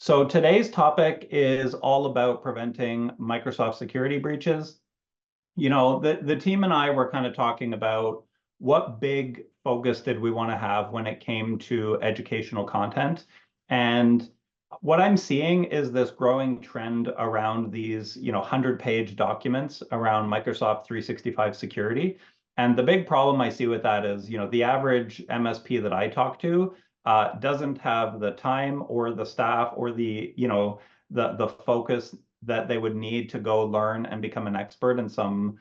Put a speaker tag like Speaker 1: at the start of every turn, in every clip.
Speaker 1: So today's topic is all about preventing Microsoft security breaches. The team and I were kind of talking about what big focus did we want to have when it came to educational content. And what I'm seeing is this growing trend around these, 100-page documents around Microsoft 365 security. And the big problem I see with that is, the average MSP that I talk to doesn't have the time or the staff or the focus that they would need to go learn and become an expert in some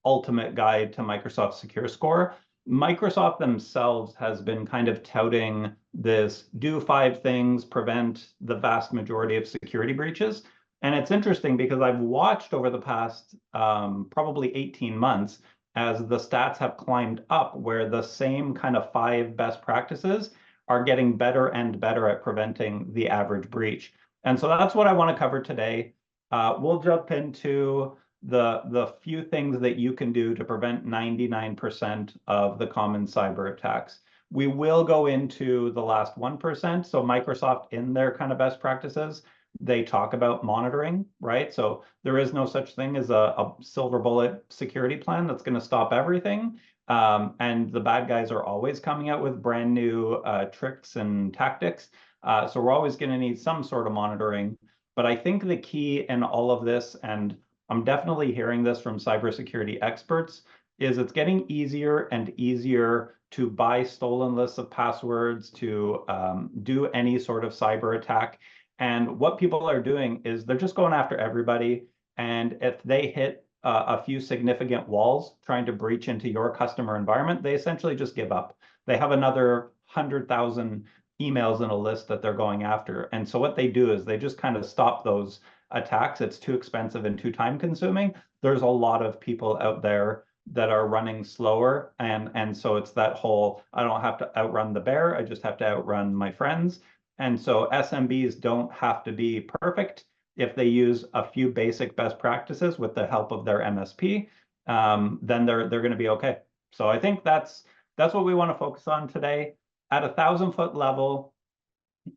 Speaker 1: ultimate guide to Microsoft Secure Score. Microsoft themselves has been kind of touting this do 5 things, prevent the vast majority of security breaches. And it's interesting because I've watched over the past probably 18 months as the stats have climbed up where the same kind of 5 best practices are getting better and better at preventing the average breach. And so that's what I want to cover today. We'll jump into the few things that you can do to prevent 99% of the common cyber attacks. We will go into the last 1%. So Microsoft, in their kind of best practices, they talk about monitoring, right? So there is no such thing as a silver bullet security plan that's going to stop everything. And the bad guys are always coming out with brand new tricks and tactics. So we're always going to need some sort of monitoring. But I think the key in all of this, and I'm definitely hearing this from cybersecurity experts, is it's getting easier and easier to buy stolen lists of passwords, to do any sort of cyber attack. And what people are doing is they're just going after everybody. And if they hit a few significant walls trying to breach into your customer environment, they essentially just give up. They have another 100,000 emails in a list that they're going after. And so what they do is they just kind of stop those attacks. It's too expensive and too time consuming. There's a lot of people out there that are running slower. And so it's that whole, I don't have to outrun the bear, I just have to outrun my friends. And so SMBs don't have to be perfect. If they use a few basic best practices with the help of their MSP, then they're going to be okay. So I think that's what we want to focus on today. At 1,000-foot level,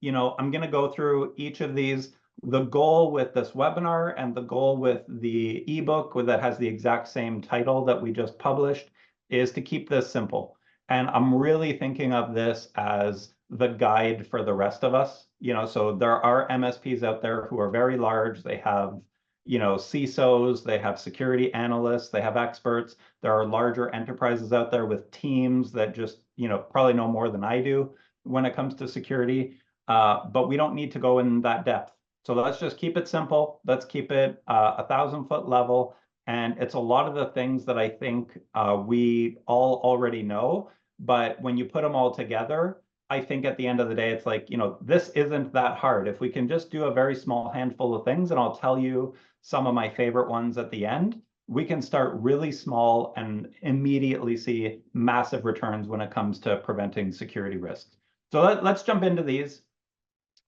Speaker 1: I'm going to go through each of these. The goal with this webinar and the goal with the ebook that has the exact same title that we just published is to keep this simple. And I'm really thinking of this as the guide for the rest of us. So there are MSPs out there who are very large. They have, CISOs, they have security analysts, they have experts. There are larger enterprises out there with teams that just, probably know more than I do when it comes to security. But we don't need to go in that depth. So let's just keep it simple. Let's keep it 1,000-foot level. And it's a lot of the things that I think we all already know. But when you put them all together, I think at the end of the day, it's like, this isn't that hard. If we can just do a very small handful of things, and I'll tell you some of my favorite ones at the end, we can start really small and immediately see massive returns when it comes to preventing security risks. So let's jump into these.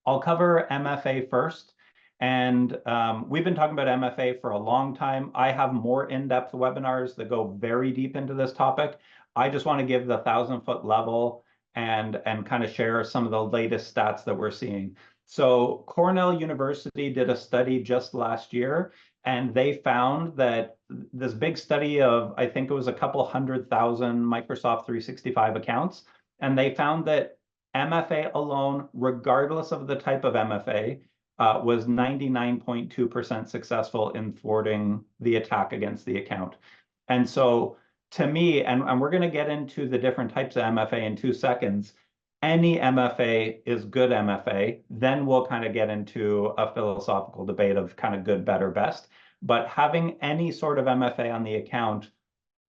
Speaker 1: I'll cover MFA first. And we've been talking about MFA for a long time. I have more in-depth webinars that go very deep into this topic. I just want to give the 1,000-foot level and kind of share some of the latest stats that we're seeing. So Cornell University did a study just last year, and they found that this big study of, I think it was a couple 100,000 Microsoft 365 accounts, and they found that MFA alone, regardless of the type of MFA, was 99.2% successful in thwarting the attack against the account. And so to me, and we're going to get into the different types of MFA in 2 seconds, any MFA is good MFA. Then we'll kind of get into a philosophical debate of kind of good, better, best. But having any sort of MFA on the account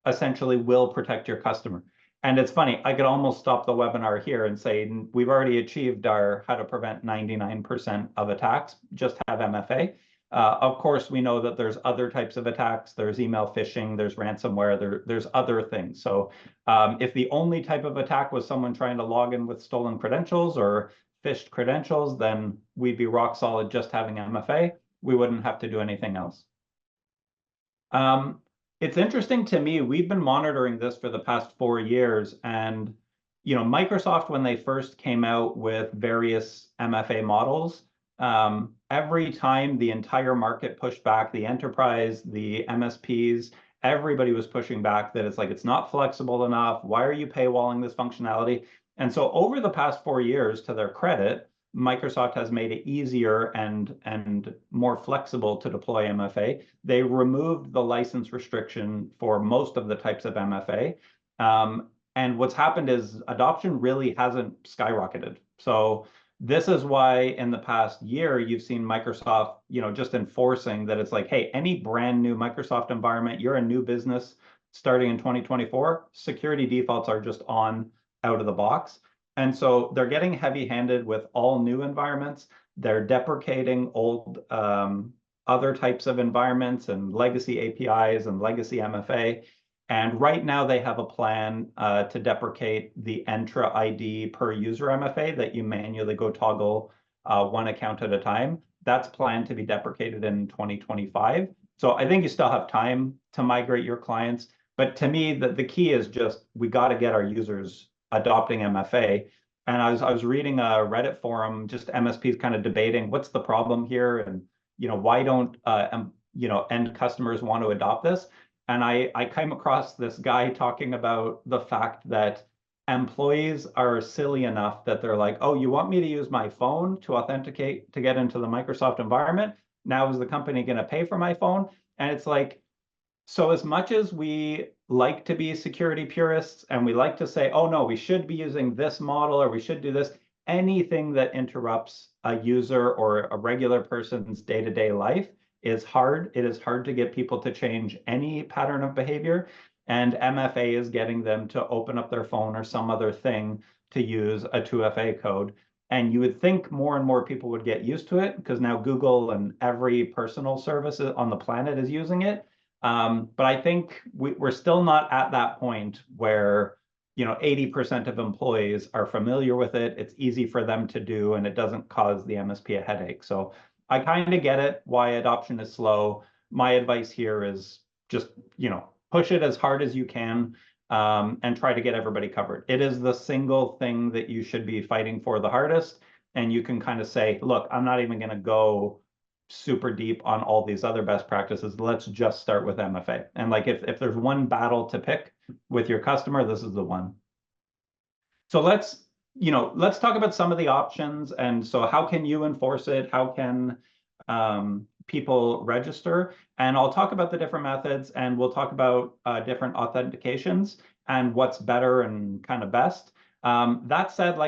Speaker 1: essentially will protect your customer. And it's funny, I could almost stop the webinar here and say, we've already achieved our how to prevent 99% of attacks, just have MFA. Of course, we know that there's other types of attacks. There's email phishing, there's ransomware, there's other things. So if the only type of attack was someone trying to log in with stolen credentials or phished credentials, then we'd be rock solid just having MFA. We wouldn't have to do anything else. It's interesting to me, we've been monitoring this for the past 4 years, and Microsoft, when they first came out with various MFA models, every time the entire market pushed back, the enterprise, the MSPs, everybody was pushing back that it's like, it's not flexible enough. Why are you paywalling this functionality? And so over the past 4 years, to their credit, Microsoft has made it easier and more flexible to deploy MFA. They removed the license restriction for most of the types of MFA. And what's happened is adoption really hasn't skyrocketed. So this is why in the past year, you've seen Microsoft, just enforcing that it's like, hey, any brand new Microsoft environment, you're a new business starting in 2024, security defaults are just on out of the box. And so they're getting heavy-handed with all new environments. They're deprecating old other types of environments and legacy APIs and legacy MFA. And right now they have a plan to deprecate the Entra ID per user MFA that you manually go toggle one account at a time. That's planned to be deprecated in 2025. So I think you still have time to migrate your clients. But to me, the key is just we got to get our users adopting MFA. And I was reading a Reddit forum, just MSPs kind of debating what's the problem here, and why don't end customers want to adopt this? And I came across this guy talking about the fact that employees are silly enough that they're like, oh, you want me to use my phone to authenticate to get into the Microsoft environment? Now is the company going to pay for my phone? And it's like, so as much as we like to be security purists and we like to say, oh, no, we should be using this model or we should do this, anything that interrupts a user or a regular person's day-to-day life is hard. It is hard to get people to change any pattern of behavior. And MFA is getting them to open up their phone or some other thing to use a 2FA code. And you would think more and more people would get used to it because now Google and every personal service on the planet is using it. But I think we're still not at that point where 80% of employees are familiar with it. It's easy for them to do, and it doesn't cause the MSP a headache. So I kind of get it why adoption is slow. My advice here is just, push it as hard as you can and try to get everybody covered. It is the single thing that you should be fighting for the hardest. And you can kind of say, look, I'm not even going to go super deep on all these other best practices. Let's just start with MFA. And like if there's one battle to pick with your customer, this is the one. So let's talk about some of the options. And so how can you enforce it? How can people register? And I'll talk about the different methods, and we'll talk about different authentications and what's better and kind of best. That said,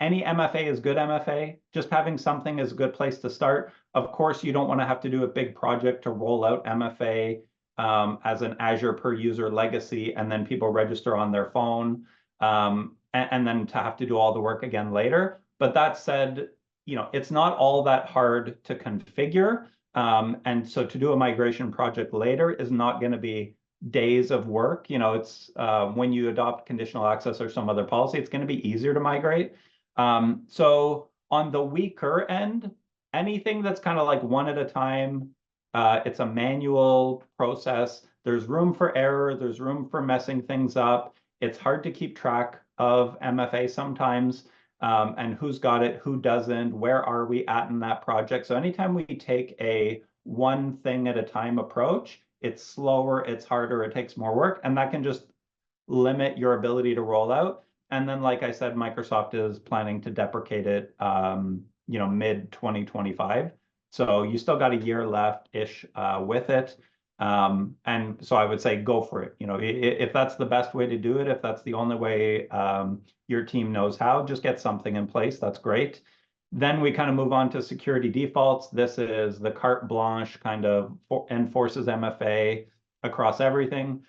Speaker 1: any MFA is good MFA. Just having something is a good place to start. Of course, you don't want to have to do a big project to roll out MFA as an Azure per user legacy, and then people register on their phone, and then to have to do all the work again later. But that said, it's not all that hard to configure. And so to do a migration project later is not going to be days of work. It's when you adopt conditional access or some other policy, it's going to be easier to migrate. So on the weaker end, anything that's kind of like one at a time, it's a manual process. There's room for error. There's room for messing things up. It's hard to keep track of MFA sometimes, and who's got it, who doesn't, where are we at in that project. So anytime we take a one thing at a time approach, it's slower, it's harder, it takes more work, and that can just limit your ability to roll out. And then, like I said, Microsoft is planning to deprecate it, mid 2025. So you still got a year left-ish with it. And so I would say go for it. If that's the best way to do it, if that's the only way your team knows how, just get something in place. That's great. Then we kind of move on to security defaults. This is the carte blanche, kind of enforces MFA across everything.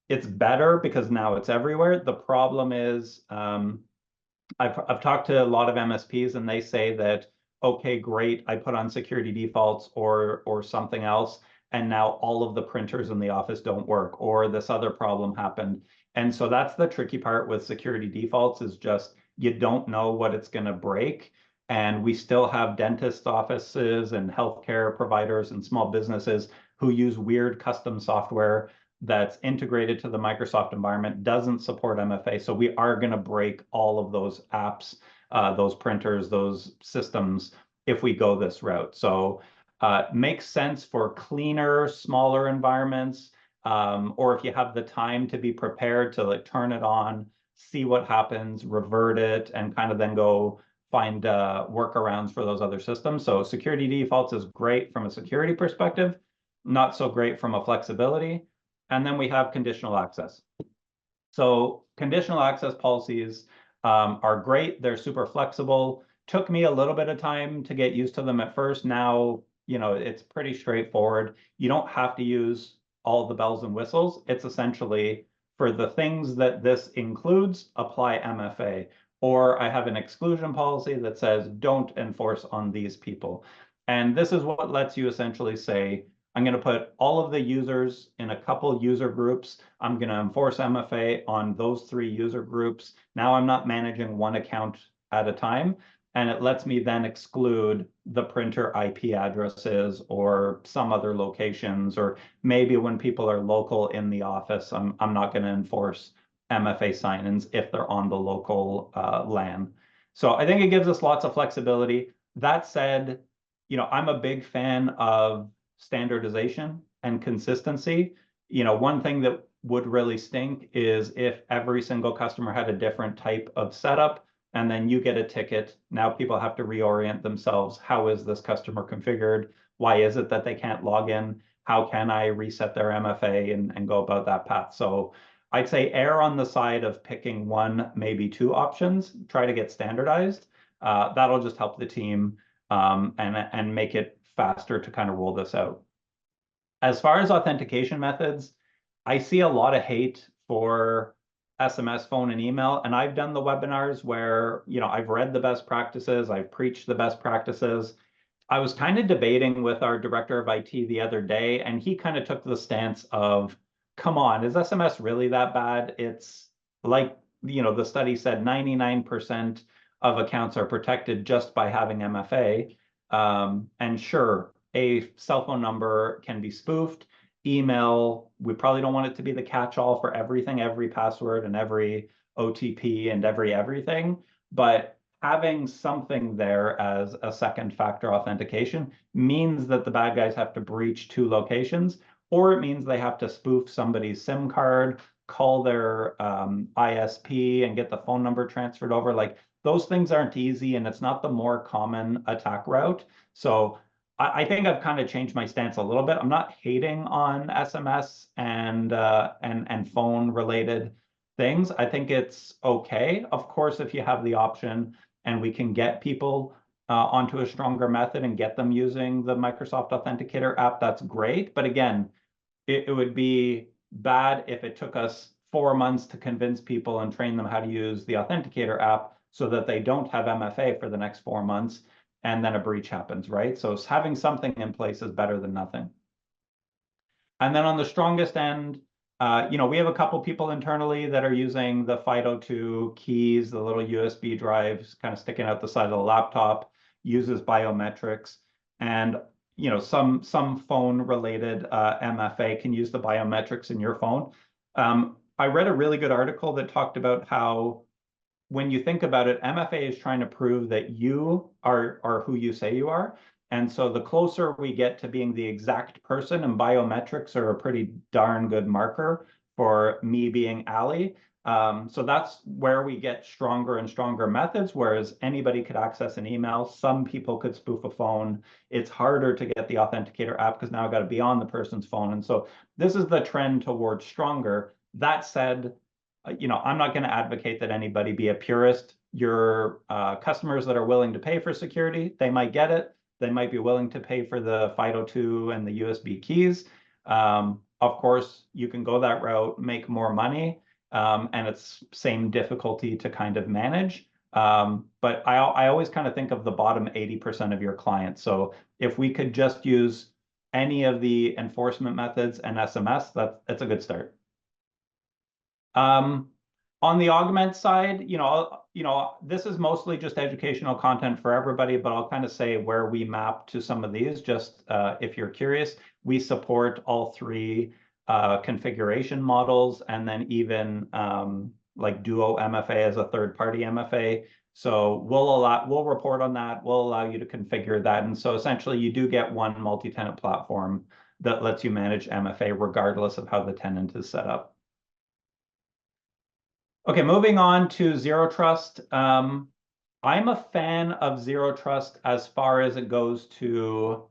Speaker 1: It's better because now it's everywhere. The problem is I've talked to a lot of MSPs, and they say that, okay, great, I put on security defaults or something else, and now all of the printers in the office don't work, or this other problem happened. And so that's the tricky part with security defaults, is just you don't know what it's going to break. And we still have dentist offices and healthcare providers and small businesses who use weird custom software that's integrated to the Microsoft environment doesn't support MFA. So we are going to break all of those apps, those printers, those systems if we go this route. So makes sense for cleaner, smaller environments, or if you have the time to be prepared to like turn it on, see what happens, revert it, and kind of then go find workarounds for those other systems. So security defaults is great from a security perspective, not so great from a flexibility. And then we have conditional access. So conditional access policies are great. They're super flexible. Took me a little bit of time to get used to them at first. Now, it's pretty straightforward. You don't have to use all the bells and whistles. It's essentially for the things that this includes, apply MFA. Or I have an exclusion policy that says don't enforce on these people. And this is what lets you essentially say, I'm going to put all of the users in a couple user groups. I'm going to enforce MFA on those 3 user groups. Now I'm not managing one account at a time. And it lets me then exclude the printer IP addresses or some other locations, or maybe when people are local in the office, I'm not going to enforce MFA sign-ins if they're on the local LAN. So I think it gives us lots of flexibility. That said, I'm a big fan of standardization and consistency. One thing that would really stink is if every single customer had a different type of setup, and then you get a ticket. Now people have to reorient themselves. How is this customer configured? Why is it that they can't log in? How can I reset their MFA and go about that path? So I'd say err on the side of picking 1, maybe 2 options, try to get standardized. That'll just help the team and make it faster to kind of roll this out. As far as authentication methods, I see a lot of hate for SMS, phone, and email. And I've done the webinars where, I've read the best practices, I've preached the best practices. I was kind of debating with our director of IT the other day, and he kind of took the stance of, come on, is SMS really that bad? It's like, the study said 99% of accounts are protected just by having MFA. And sure, a cell phone number can be spoofed. Email, we probably don't want it to be the catch-all for everything, every password and every OTP and everything. But having something there as a second factor authentication means that the bad guys have to breach 2 locations, or it means they have to spoof somebody's SIM card, call their ISP and get the phone number transferred over. Like, those things aren't easy, and it's not the more common attack route. So I think I've kind of changed my stance a little bit. I'm not hating on SMS and phone related things. I think it's okay. Of course, if you have the option and we can get people onto a stronger method and get them using the Microsoft Authenticator app, that's great. But again, it would be bad if it took us 4 months to convince people and train them how to use the Authenticator app so that they don't have MFA for the next 4 months, and then a breach happens, right? So having something in place is better than nothing. And then on the strongest end, we have a couple people internally that are using the FIDO2 keys, the little USB drives kind of sticking out the side of the laptop, uses biometrics, and some phone related MFA can use the biometrics in your phone. I read a really good article that talked about how, when you think about it, MFA is trying to prove that you are who you say you are. And so the closer we get to being the exact person, and biometrics are a pretty darn good marker for me being Ali. So that's where we get stronger and stronger methods, whereas anybody could access an email. Some people could spoof a phone. It's harder to get the Authenticator app because now I've got to be on the person's phone. And so this is the trend towards stronger. That said, I'm not going to advocate that anybody be a purist. Your customers that are willing to pay for security, they might get it. They might be willing to pay for the FIDO2 and the USB keys. Of course, you can go that route, make more money, and it's same difficulty to kind of manage. But I always kind of think of the bottom 80% of your clients. So if we could just use any of the enforcement methods and SMS, that's a good start. On the Augmentt side, this is mostly just educational content for everybody, but I'll kind of say where we map to some of these, just if you're curious. We support all 3 configuration models, and then even like Duo MFA as a third-party MFA. So we'll report on that. We'll allow you to configure that. And so essentially you do get one multi-tenant platform that lets you manage MFA regardless of how the tenant is set up. Okay, moving on to Zero Trust. I'm a fan of Zero Trust as far as it goes to,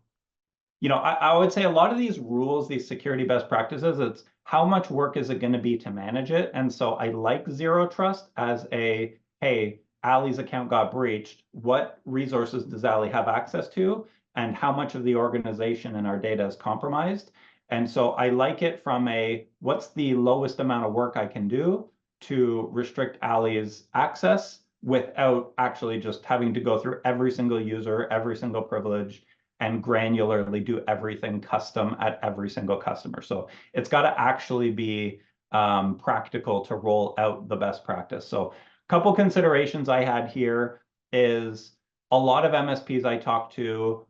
Speaker 1: I would say a lot of these rules, these security best practices, it's how much work is it going to be to manage it? And so I like Zero Trust as a, hey, Ali's account got breached. What resources does Ali have access to? And how much of the organization and our data is compromised? And so I like it from a, what's the lowest amount of work I can do to restrict Ali's access without actually just having to go through every single user, every single privilege, and granularly do everything custom at every single customer. So it's got to actually be practical to roll out the best practice. So a couple considerations I had here is a lot of MSPs I talk to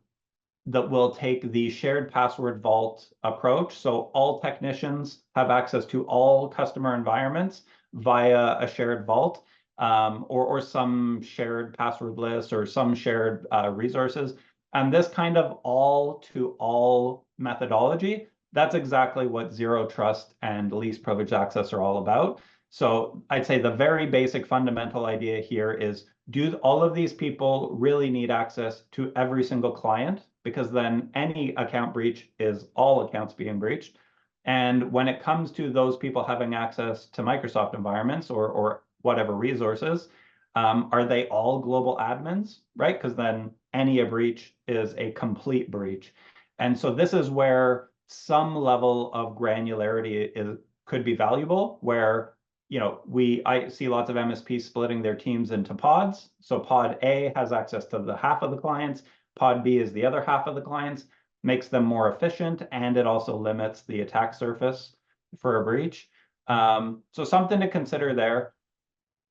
Speaker 1: that will take the shared password vault approach. So all technicians have access to all customer environments via a shared vault, or some shared password list or some shared resources. And this kind of all-to-all methodology, that's exactly what Zero Trust and least privileged access are all about. So I'd say the very basic fundamental idea here is, do all of these people really need access to every single client? Because then any account breach is all accounts being breached. And when it comes to those people having access to Microsoft environments or whatever resources, are they all global admins, right? Because then any breach is a complete breach. And so this is where some level of granularity could be valuable, where I see lots of MSPs splitting their teams into pods. So pod A has access to the half of the clients, pod B is the other half of the clients, makes them more efficient, and it also limits the attack surface for a breach. So something to consider there.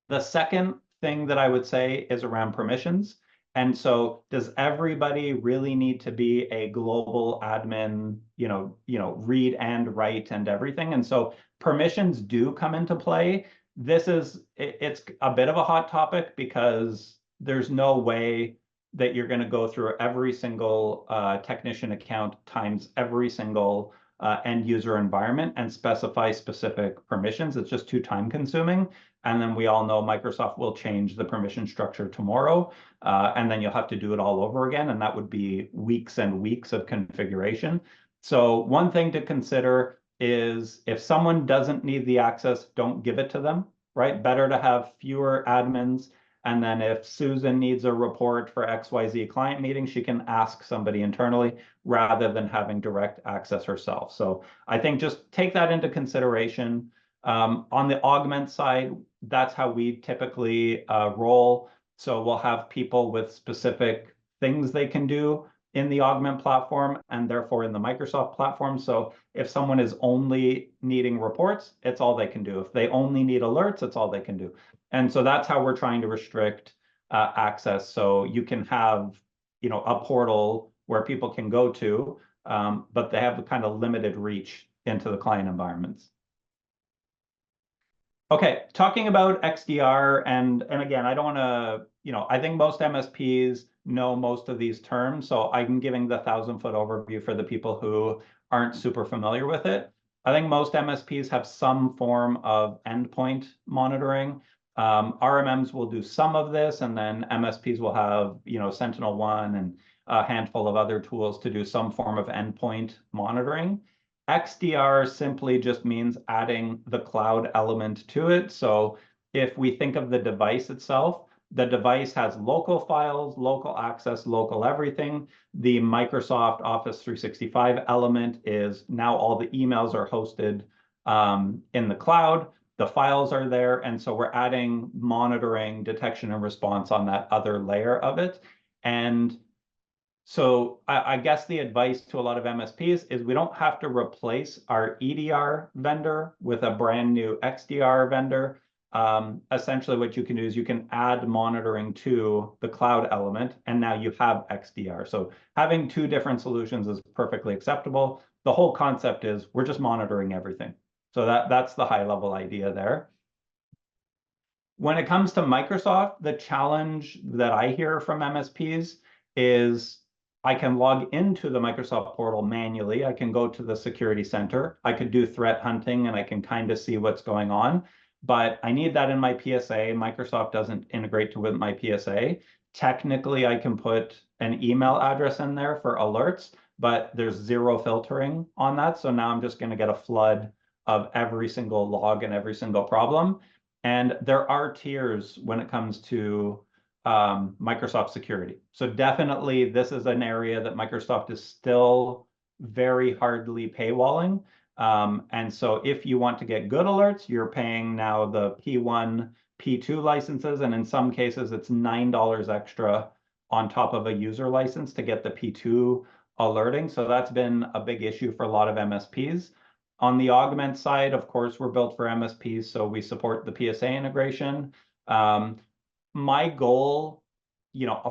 Speaker 1: The second thing that I would say is around permissions. And so does everybody really need to be a global admin, read and write and everything? And so permissions do come into play. It's a bit of a hot topic because there's no way that you're going to go through every single technician account times every single end user environment and specify specific permissions. It's just too time consuming. And then we all know Microsoft will change the permission structure tomorrow, and then you'll have to do it all over again. And that would be weeks and weeks of configuration. So one thing to consider is if someone doesn't need the access, don't give it to them, right? Better to have fewer admins. And then if Susan needs a report for XYZ client meeting, she can ask somebody internally rather than having direct access herself. So I think just take that into consideration. On the Augmentt side, that's how we typically roll. So we'll have people with specific things they can do in the Augmentt platform and therefore in the Microsoft platform. So if someone is only needing reports, it's all they can do. If they only need alerts, it's all they can do. And so that's how we're trying to restrict access. So you can have, a portal where people can go to, but they have a kind of limited reach into the client environments. Okay, talking about XDR, and again, I don't want to, I think most MSPs know most of these terms, so I'm giving the 1,000-foot overview for the people who aren't super familiar with it. I think most MSPs have some form of endpoint monitoring. RMMs will do some of this, and then MSPs will have, SentinelOne and a handful of other tools to do some form of endpoint monitoring. XDR simply just means adding the cloud element to it. So if we think of the device itself, the device has local files, local access, local everything. The Microsoft Office 365 element is now all the emails are hosted in the cloud. The files are there. And so we're adding monitoring, detection, and response on that other layer of it. And so I guess the advice to a lot of MSPs is we don't have to replace our EDR vendor with a brand new XDR vendor. Essentially, what you can do is you can add monitoring to the cloud element, and now you have XDR. So having two different solutions is perfectly acceptable. the whole concept is we're just monitoring everything. So that's the high level idea there. When it comes to Microsoft, the challenge that I hear from MSPs is I can log into the Microsoft portal manually. I can go to the security center. I could do threat hunting and I can kind of see what's going on. But I need that in my PSA. Microsoft doesn't integrate to with my PSA. Technically, I can put an email address in there for alerts, but there's zero filtering on that. So now I'm just going to get a flood of every single log and every single problem. And there are tiers when it comes to Microsoft security. So definitely this is an area that Microsoft is still very hardly paywalling. And so if you want to get good alerts, you're paying now the P1, P2 licenses, and in some cases it's $9 extra on top of a user license to get the P2 alerting. So that's been a big issue for a lot of MSPs. On the Augmentt side, of course, we're built for MSPs, so we support the PSA integration. My goal,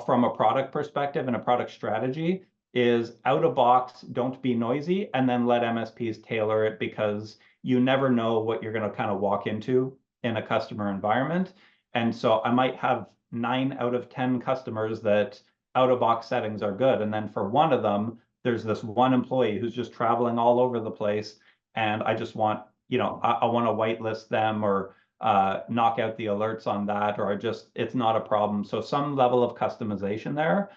Speaker 1: from a product perspective and a product strategy is out of box, don't be noisy, and then let MSPs tailor it because you never know what you're going to kind of walk into in a customer environment. And so I might have 9 out of 10 customers that out of box settings are good. And then for one of them, there's this one employee who's just traveling all over the place. And I just want, I want to whitelist them or knock out the alerts on that, or it's not a problem. So some level of customization there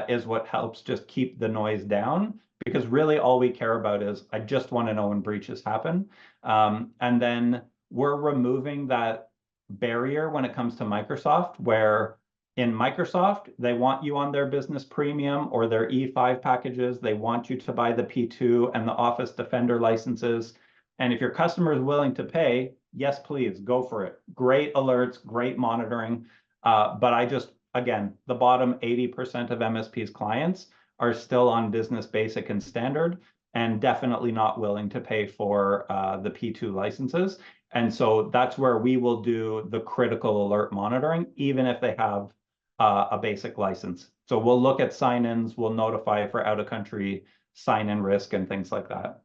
Speaker 1: is what helps just keep the noise down, because really all we care about is I just want to know when breaches happen. And then we're removing that barrier when it comes to Microsoft, where in Microsoft, they want you on their business premium or their E5 packages. They want you to buy the P2 and the Office Defender licenses. And if your customer is willing to pay, yes, please, go for it. Great alerts, great monitoring. But again, the bottom 80% of MSP's clients are still on business basic and standard and definitely not willing to pay for the P2 licenses. And so that's where we will do the critical alert monitoring, even if they have a basic license. So we'll look at sign-ins, we'll notify for out-of-country sign-in risk and things like that.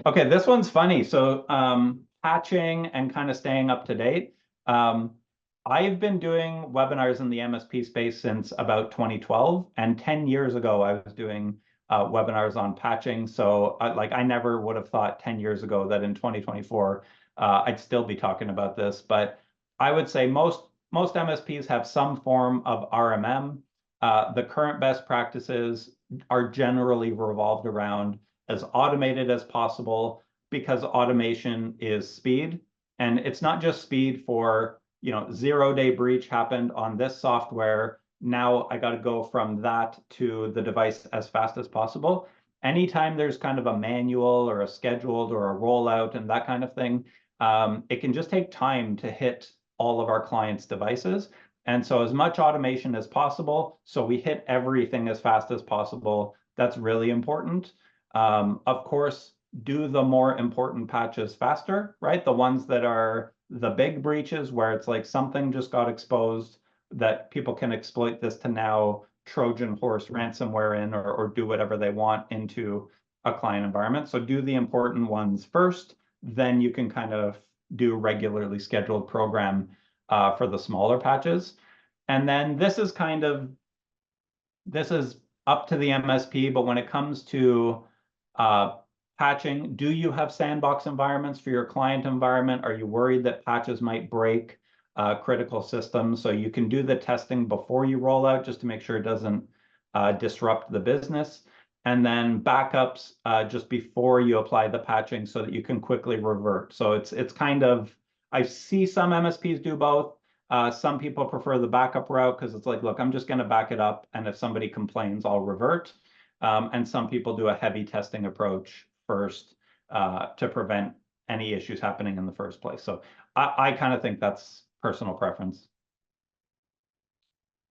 Speaker 1: Okay, this one's funny. So patching and kind of staying up to date. I've been doing webinars in the MSP space since about 2012, and 10 years ago, I was doing webinars on patching. So I never would have thought 10 years ago that in 2024, I'd still be talking about this. But I would say most MSPs have some form of RMM. The current best practices are generally revolved around as automated as possible, because automation is speed. And it's not just speed for, 0-day breach happened on this software. Now I got to go from that to the device as fast as possible. Anytime there's kind of a manual or a scheduled or a rollout and that kind of thing, it can just take time to hit all of our clients' devices. And so as much automation as possible, so we hit everything as fast as possible. That's really important. Of course, do the more important patches faster, right? The ones that are the big breaches where it's like something just got exposed that people can exploit this to now Trojan horse ransomware in or do whatever they want into a client environment. So do the important ones first, then you can kind of do regularly scheduled program for the smaller patches. And then this is up to the MSP, but when it comes to patching, do you have sandbox environments for your client environment? Are you worried that patches might break critical systems? So you can do the testing before you roll out just to make sure it doesn't disrupt the business. And then backups just before you apply the patching so that you can quickly revert. So it's kind of, I see some MSPs do both. Some people prefer the backup route because it's like, look, I'm just going to back it up, and if somebody complains, I'll revert. And some people do a heavy testing approach first to prevent any issues happening in the first place. So I kind of think that's personal preference.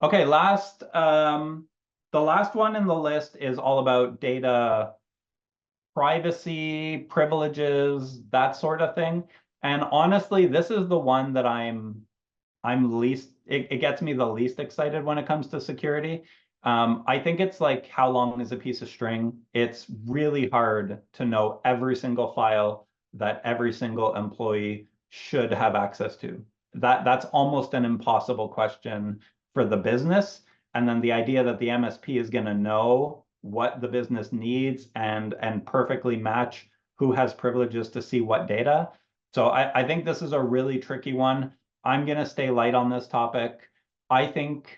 Speaker 1: Okay, the last one in the list is all about data privacy, privileges, that sort of thing. And honestly, this is the one that I'm least, it gets me the least excited when it comes to security. I think it's like how long is a piece of string? It's really hard to know every single file that every single employee should have access to. That's almost an impossible question for the business. And then the idea that the MSP is going to know what the business needs and perfectly match who has privileges to see what data. So I think this is a really tricky one. I'm going to stay light on this topic. I think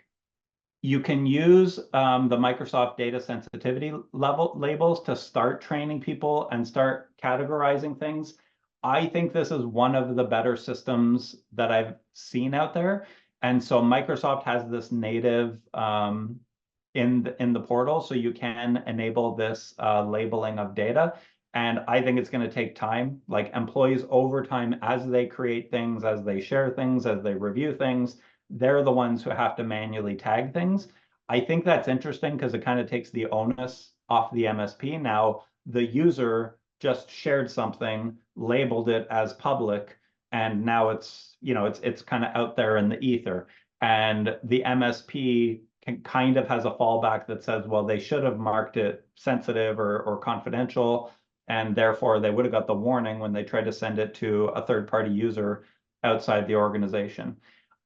Speaker 1: you can use the Microsoft data sensitivity level labels to start training people and start categorizing things. I think this is one of the better systems that I've seen out there. And so Microsoft has this native in the portal, so you can enable this labeling of data. And I think it's going to take time. Like employees over time, as they create things, as they share things, as they review things, they're the ones who have to manually tag things. I think that's interesting because it kind of takes the onus off the MSP. Now, the user just shared something, labeled it as public, and now it's kind of out there in the ether. And the MSP kind of has a fallback that says, well, they should have marked it sensitive or confidential, and therefore they would have got the warning when they tried to send it to a third-party user outside the organization.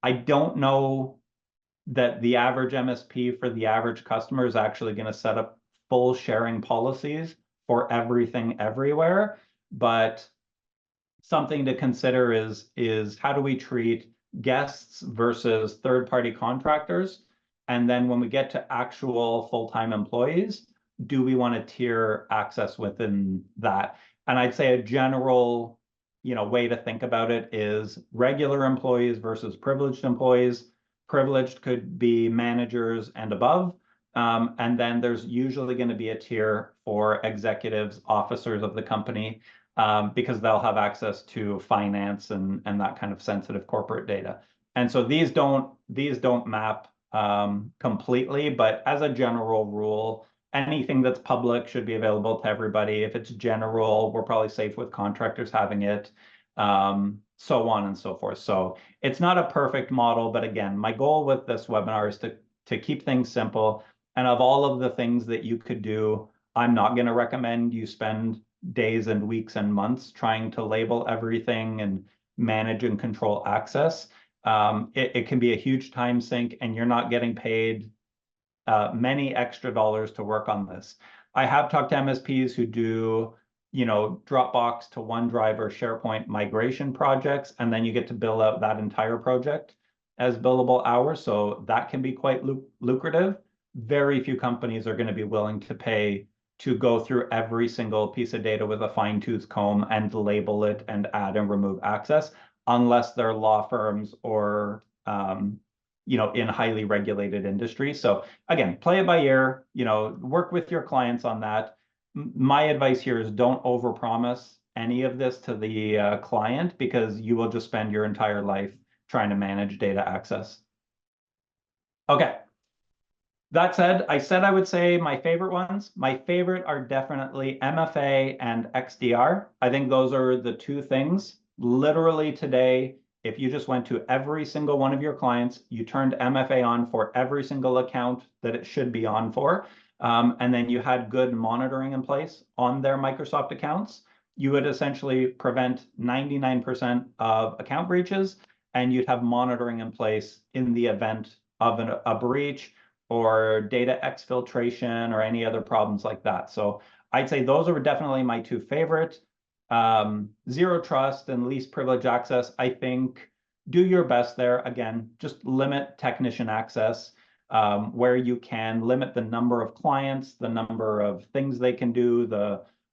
Speaker 1: I don't know that the average MSP for the average customer is actually going to set up full sharing policies for everything everywhere, but something to consider is how do we treat guests versus third-party contractors? And then when we get to actual full-time employees, do we want to tier access within that? And I'd say a general way to think about it is regular employees versus privileged employees. Privileged could be managers and above. And then there's usually going to be a tier for executives, officers of the company, because they'll have access to finance and that kind of sensitive corporate data. And so these don't map completely, but as a general rule, anything that's public should be available to everybody. If it's general, we're probably safe with contractors having it, so on and so forth. So it's not a perfect model, but again, my goal with this webinar is to keep things simple. And of all of the things that you could do, I'm not going to recommend you spend days and weeks and months trying to label everything and manage and control access. It can be a huge time sink, and you're not getting paid many extra dollars to work on this. I have talked to MSPs who do, Dropbox to OneDrive or SharePoint migration projects, and then you get to bill out that entire project as billable hours. So that can be quite lucrative. Very few companies are going to be willing to pay to go through every single piece of data with a fine-tooth comb and label it and add and remove access, unless they're law firms or in highly regulated industries. So again, play it by ear, work with your clients on that. My advice here is don't overpromise any of this to the client, because you will just spend your entire life trying to manage data access. Okay. That said, I said I would say my favorite ones. My favorite are definitely MFA and XDR. I think those are the two things. Literally today, if you just went to every single one of your clients, you turned MFA on for every single account that it should be on for, and then you had good monitoring in place on their Microsoft accounts, you would essentially prevent 99% of account breaches, and you'd have monitoring in place in the event of a breach or data exfiltration or any other problems like that. So I'd say those are definitely my two favorite. Zero trust and least privilege access, I think do your best there. Again, just limit technician access where you can, limit the number of clients, the number of things they can do,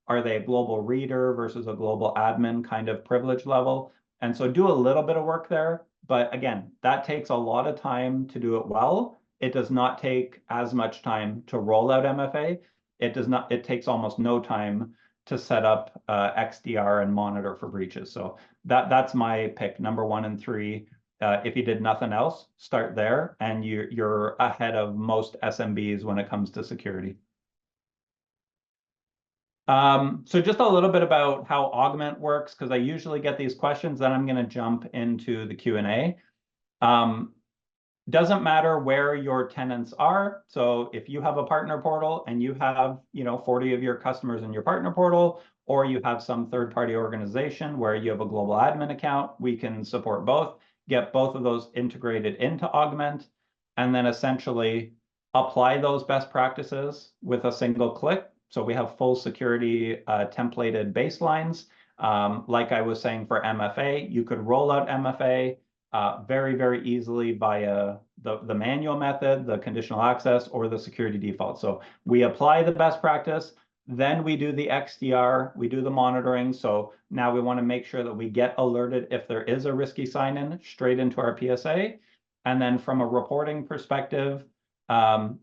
Speaker 1: are they a global reader versus a global admin kind of privilege level. And so do a little bit of work there. But again, that takes a lot of time to do it well. It does not take as much time to roll out MFA. It takes almost no time to set up XDR and monitor for breaches. So that's my pick, number 1 and 3. If you did nothing else, start there, and you're ahead of most SMBs when it comes to security. So just a little bit about how Augmentt works, because I usually get these questions, then I'm going to jump into the Q&A. Doesn't matter where your tenants are. So if you have a partner portal and you have, 40 of your customers in your partner portal, or you have some third-party organization where you have a global admin account, we can support both, get both of those integrated into Augmentt, and then essentially apply those best practices with a single click. So we have full security templated baselines. Like I was saying for MFA, you could roll out MFA very, very easily via the manual method, the conditional access, or the security default. So we apply the best practice, then we do the XDR, we do the monitoring. So now we want to make sure that we get alerted if there is a risky sign-in straight into our PSA. And then from a reporting perspective,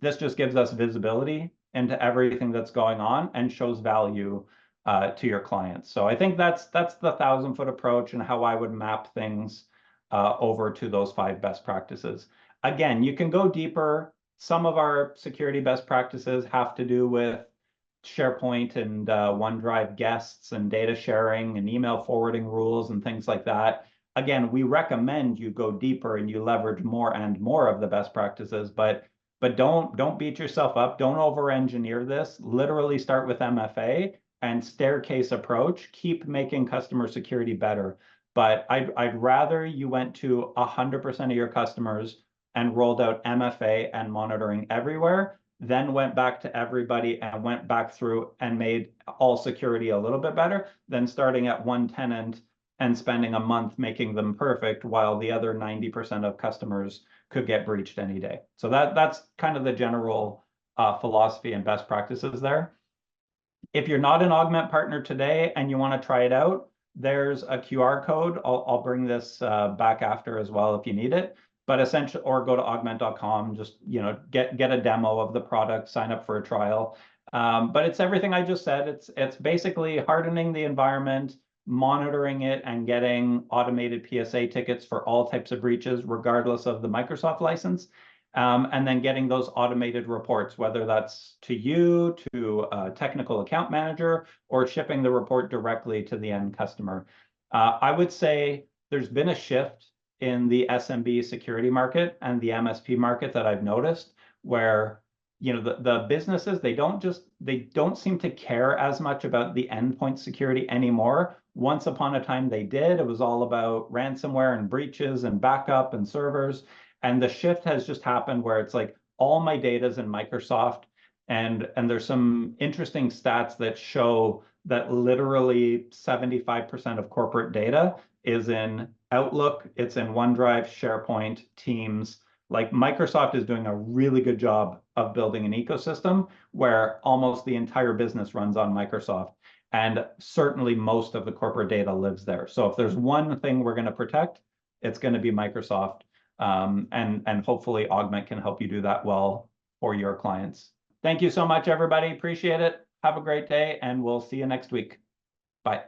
Speaker 1: this just gives us visibility into everything that's going on and shows value to your clients. So I think that's the 1,000-foot approach and how I would map things over to those 5 best practices. Again, you can go deeper. Some of our security best practices have to do with SharePoint and OneDrive guests and data sharing and email forwarding rules and things like that. Again, we recommend you go deeper and you leverage more and more of the best practices, but don't beat yourself up. Don't over-engineer this. Literally start with MFA and staircase approach. Keep making customer security better. But I'd rather you went to 100% of your customers and rolled out MFA and monitoring everywhere, then went back to everybody and went back through and made all security a little bit better than starting at one tenant and spending a month making them perfect while the other 90% of customers could get breached any day. So that's kind of the general philosophy and best practices there. If you're not an Augmentt partner today and you want to try it out, there's a QR code. I'll bring this back after as well if you need it. But essentially, or go to augmentt.com, just get a demo of the product, sign up for a trial. But it's everything I just said. It's basically hardening the environment, monitoring it, and getting automated PSA tickets for all types of breaches, regardless of the Microsoft license. And then getting those automated reports, whether that's to you, to a technical account manager, or shipping the report directly to the end customer. I would say there's been a shift in the SMB security market and the MSP market that I've noticed, where the businesses, they don't seem to care as much about the endpoint security anymore. Once upon a time they did. It was all about ransomware and breaches and backup and servers. And the shift has just happened where it's like all my data is in Microsoft, and there's some interesting stats that show that literally 75% of corporate data is in Outlook, it's in OneDrive, SharePoint, Teams. Like Microsoft is doing a really good job of building an ecosystem where almost the entire business runs on Microsoft. And certainly most of the corporate data lives there. So if there's one thing we're going to protect, it's going to be Microsoft. And hopefully Augmentt can help you do that well for your clients. Thank you so much, everybody. Appreciate it. Have a great day, and we'll see you next week. Bye.